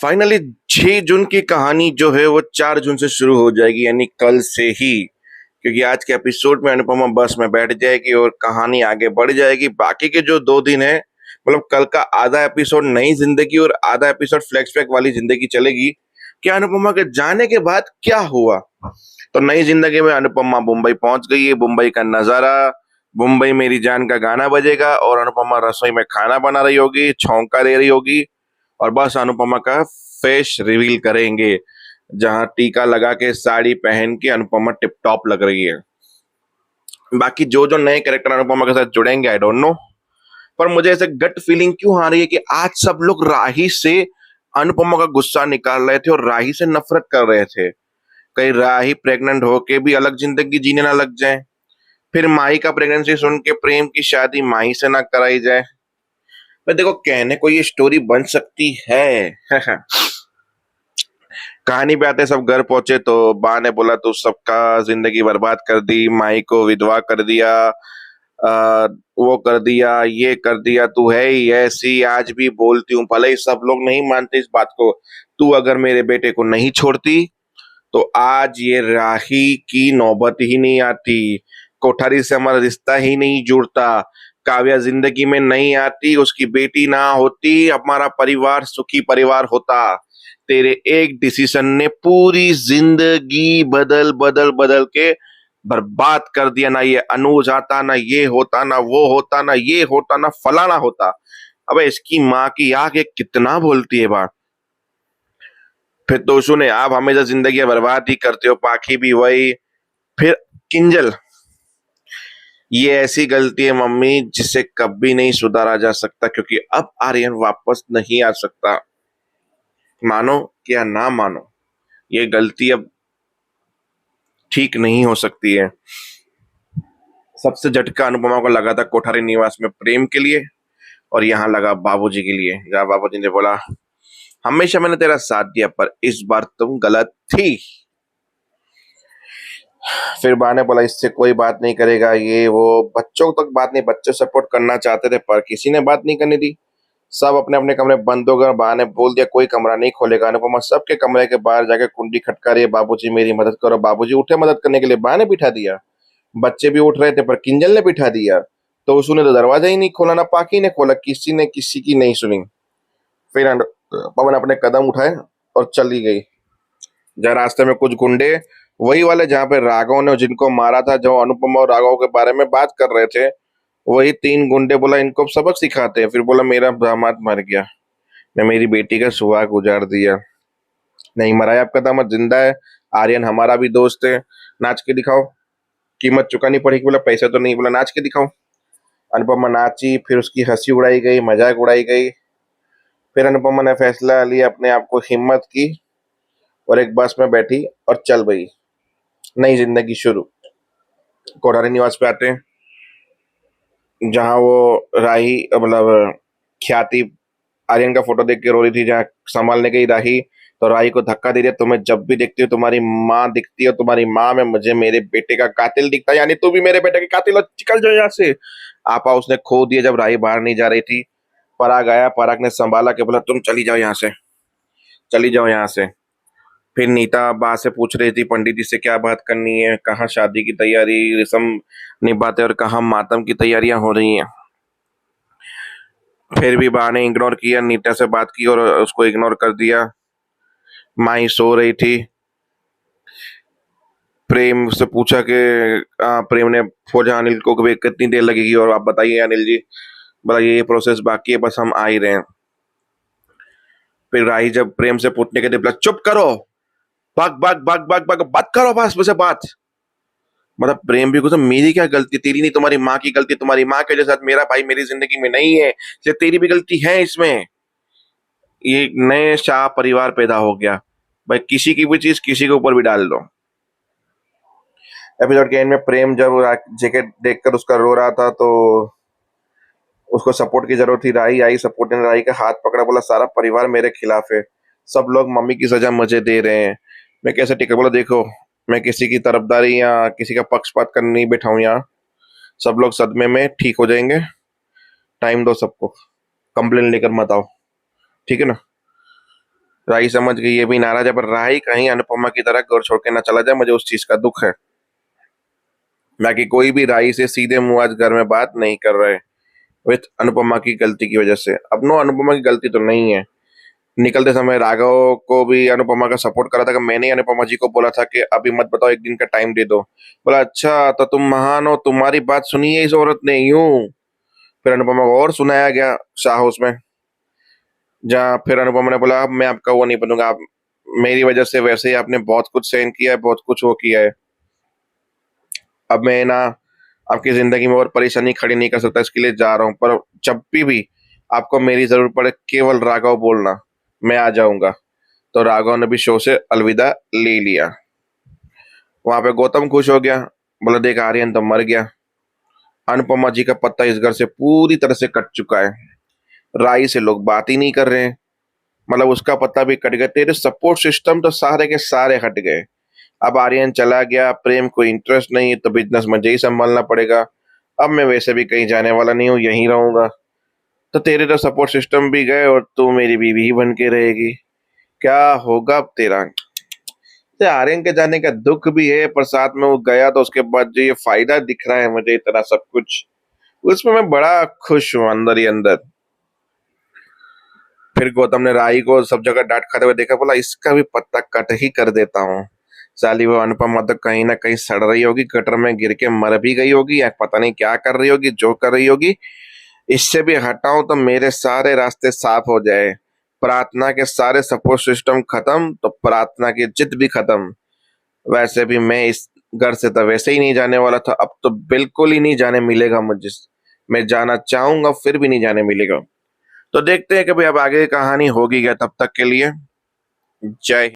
Finally 6 जून की कहानी जो है वो 4 जून से शुरू हो जाएगी, यानी कल से ही। क्योंकि आज के एपिसोड में अनुपमा बस में बैठ जाएगी और कहानी आगे बढ़ जाएगी। बाकी के जो 2 दिन है, मतलब कल का आधा एपिसोड नई जिंदगी और आधा एपिसोड फ्लैशबैक वाली जिंदगी चलेगी कि अनुपमा के जाने के बाद क्या हुआ। तो नई जिंदगी में अनुपमा मुंबई पहुंच गई है। मुंबई का नजारा, मुंबई मेरी जान का गाना बजेगा और अनुपमा रसोई में खाना बना रही होगी, छौंका दे रही होगी और बस अनुपमा का फेस रिवील करेंगे, जहां टीका लगा के साड़ी पहन के अनुपमा टिप टॉप लग रही है। बाकी जो जो नए कैरेक्टर अनुपमा के साथ जुड़ेंगे आई डोंट नो, पर मुझे ऐसे गट फीलिंग क्यों आ रही है कि आज सब लोग राही से अनुपमा का गुस्सा निकाल रहे थे और राही से नफरत कर रहे थे। कहीं राही प्रेग्नेंट होके भी अलग जिंदगी जीने ना लग जाए, फिर माही का प्रेगनेंसी सुन के प्रेम की शादी माही से ना कराई जाए। मैं देखो, कहने को ये स्टोरी बन सकती है। कहानी पे आते सब घर पहुंचे तो बा ने बोला तू सबका जिंदगी बर्बाद कर दी, माई को विधवा कर दिया, वो कर दिया, ये कर दिया, तू है ही ऐसी। आज भी बोलती हूँ, भले ही सब लोग नहीं मानते इस बात को, तू अगर मेरे बेटे को नहीं छोड़ती तो आज ये राही की नौबत ही नहीं आती, कोठारी से हमारा रिश्ता ही नहीं जुड़ता, काव्या जिंदगी में नहीं आती, उसकी बेटी ना होती, हमारा परिवार सुखी परिवार होता। तेरे एक डिसीजन ने पूरी जिंदगी बदल बदल बदल के बर्बाद कर दिया। ना ये अनुज आता, ना ये होता, ना वो होता, ना ये होता, ना फलाना होता। अबे इसकी माँ की आंख ये कितना बोलती है बात। फिर तो सुने, आप हमेशा जिंदगी बर्बाद ही करते हो, पाखी भी वही। फिर किंजल, ये ऐसी गलती है मम्मी जिसे कभी नहीं सुधारा जा सकता, क्योंकि अब आर्यन वापस नहीं आ सकता। मानो या ना मानो, ये गलती अब ठीक नहीं हो सकती है। सबसे झटका अनुपमा को लगा था कोठारी निवास में प्रेम के लिए, और यहाँ लगा बाबूजी के लिए, जहाँ बाबूजी ने बोला हमेशा मैंने तेरा साथ दिया पर इस बार तुम गलत थी। फिर बा ने बोला इससे कोई बात नहीं करेगा, ये वो बच्चों तक बात नहीं, बच्चे सपोर्ट करना चाहते थे पर किसी ने बात नहीं करने दी। सब अपने अपने कमरे बंद हो गए। बा ने बोल दिया कोई कमरा नहीं खोलेगा। अनुपमा सबके कमरे के बाहर जाके कुंडी खटका रही है, बाबूजी मेरी मदद करो। बाबूजी उठे मदद करने के लिए, बा ने बिठा दिया। बच्चे भी उठ रहे थे पर किंजल ने बिठा दिया, तो उसने तो दरवाजा ही नहीं खोला, ना पाकी ने खोला, किसी ने किसी की नहीं सुनी। फिर पवन अपने कदम उठाए और चली गई। जहाँ रास्ते में कुछ गुंडे, वही वाले जहाँ पे राघव ने जिनको मारा था, जो अनुपमा और राघव के बारे में बात कर रहे थे, वही 3 गुंडे, बोला इनको सबक सिखाते हैं। फिर बोला मेरा दामाद मर गया, ने मेरी बेटी का सुहाग उजाड़ दिया। नहीं मरा है आपका दामाद, जिंदा है। आर्यन हमारा भी दोस्त है, नाच के दिखाओ। कीमत चुकानी पड़ेगी, बोला पैसा तो नहीं, बोला नाच के दिखाओ। अनुपमा नाची, फिर उसकी हंसी उड़ाई गई, मजाक उड़ाई गई। फिर अनुपमा ने फैसला लिया, अपने आप को हिम्मत की और एक बस में बैठी और चल गई। नई जिंदगी शुरू। कोठारी निवास पे आते हैं, जहाँ वो राही, मतलब ख्याति आर्यन का फोटो देख के रो रही थी। जहाँ संभालने गई राही, तो राही को धक्का दे दिया, तुम्हें जब भी देखती हो तुम्हारी माँ दिखती है, तुम्हारी माँ में मुझे मेरे बेटे का कातिल दिखता है, यानी तू भी मेरे बेटे की कातिल हो, निकल जाओ यहाँ से। आपा उसने खो दिया जब राही बाहर नहीं जा रही थी। पराग आया, पराग ने संभाला के बोला तुम चली जाओ यहाँ से, चली जाओ यहाँ से। फिर नीता बा से पूछ रही थी पंडित जी से क्या बात करनी है, कहाँ शादी की तैयारी रस्म निभाते और कहाँ मातम की तैयारियां हो रही हैं। फिर भी बा ने इग्नोर किया, नीता से बात की और उसको इग्नोर कर दिया। माई सो रही थी। प्रेम से पूछा कि प्रेम ने खोजा अनिल को कि कितनी देर लगेगी, और आप बताइए अनिल जी। बोला ये प्रोसेस बाकी है, बस हम आ ही रहे हैं। फिर राही जब प्रेम से पूछने के लिए बोला चुप करो, भाग भाग भाग भाग भाग, बात करो बस मुझे बात। मतलब प्रेम भी कुछ, मेरी क्या गलती, तेरी नहीं तुम्हारी माँ की गलती, तुम्हारी माँ के साथ मेरा भाई मेरी जिंदगी में नहीं है, इसलिए तेरी भी गलती है इसमें। ये नए शाह परिवार पैदा हो गया भाई, किसी की भी चीज किसी के ऊपर भी डाल दो। एपिसोड के एंड में प्रेम जब जैकेट देखकर उसका रो रहा था, तो उसको सपोर्ट की जरूरत थी। राही आई, सपोर्ट ने राही का हाथ पकड़ा, बोला सारा परिवार मेरे खिलाफ है, सब लोग मम्मी की सजा मुझे दे रहे हैं, मैं कैसे टिके। बोला देखो, मैं किसी की तरफदारी या किसी का पक्षपात करने नहीं बैठा हूं यहाँ, सब लोग सदमे में ठीक हो जाएंगे, टाइम दो सबको, कंप्लेन लेकर मत आओ, ठीक है ना। राही समझ गई ये भी नाराज है, पर राही कहीं अनुपमा की तरह घर छोड़ के ना चला जाए, मुझे उस चीज का दुख है। बाकी कोई भी राही से सीधे मुंह आज घर में बात नहीं कर रहे, विथ अनुपमा की गलती की वजह से। अब नो, अनुपमा की गलती तो नहीं है। निकलते समय राघव को भी अनुपमा का सपोर्ट करा था कि मैंने ही अनुपमा जी को बोला था कि अभी मत बताओ, एक दिन का टाइम दे दो। बोला अच्छा तो तुम महान हो, तुम्हारी बात सुनी है इस औरत ने, यूं। फिर अनुपमा को और सुनाया गया शाह हाउस में, जहाँ फिर अनुपमा ने बोला अब मैं आपका वो नहीं बनूंगा, आप मेरी वजह से वैसे ही आपने बहुत कुछ सहन किया है, बहुत कुछ वो किया है। अब मैं ना आपकी जिंदगी में और परेशानी खड़ी नहीं कर सकता, इसके लिए जा रहा हूँ। पर जब भी आपको मेरी जरूरत पड़े केवल राघव बोलना, मैं आ जाऊंगा। तो राघव ने भी शो से अलविदा ले लिया। वहां पे गौतम खुश हो गया, बोला देख आर्यन तो मर गया, अनुपमा जी का पत्ता इस घर से पूरी तरह से कट चुका है, राई से लोग बात ही नहीं कर रहे हैं, मतलब उसका पत्ता भी कट गया, तेरे सपोर्ट सिस्टम तो सारे के सारे हट गए। अब आर्यन चला गया, प्रेम को इंटरेस्ट नहीं, तो बिजनेस मुझे ही संभालना पड़ेगा। अब मैं वैसे भी कहीं जाने वाला नहीं हूँ, यहीं रहूंगा। तो तेरे तो सपोर्ट सिस्टम भी गए और तू मेरी बीवी ही बन के रहेगी। क्या होगा अब तेरा? तो आर्यन के जाने का दुख भी है, पर साथ में वो गया तो उसके बाद जो ये फायदा दिख रहा है मुझे इतना सब कुछ, उसमें मैं बड़ा खुश हूँ अंदर ही अंदर। फिर गौतम ने राही को सब जगह डांट खाते हुए देखा, बोला इसका भी पत्ता कट ही कर देता हूँ। साली वो अनुपमा तो कहीं ना कहीं सड़ रही होगी, गटर में गिर के मर भी गई होगी, या पता नहीं क्या कर रही होगी, जो कर रही होगी। इससे भी हटाऊं तो मेरे सारे रास्ते साफ हो जाए। प्रार्थना के सारे सपोर्ट सिस्टम खत्म तो प्रार्थना की जिद भी खत्म। वैसे भी मैं इस घर से तो वैसे ही नहीं जाने वाला था, अब तो बिल्कुल ही नहीं जाने मिलेगा मुझे। मैं जाना चाहूंगा फिर भी नहीं जाने मिलेगा। तो देखते हैं कि भाई अब आगे की कहानी होगी क्या, तब तक के लिए जय हिंद।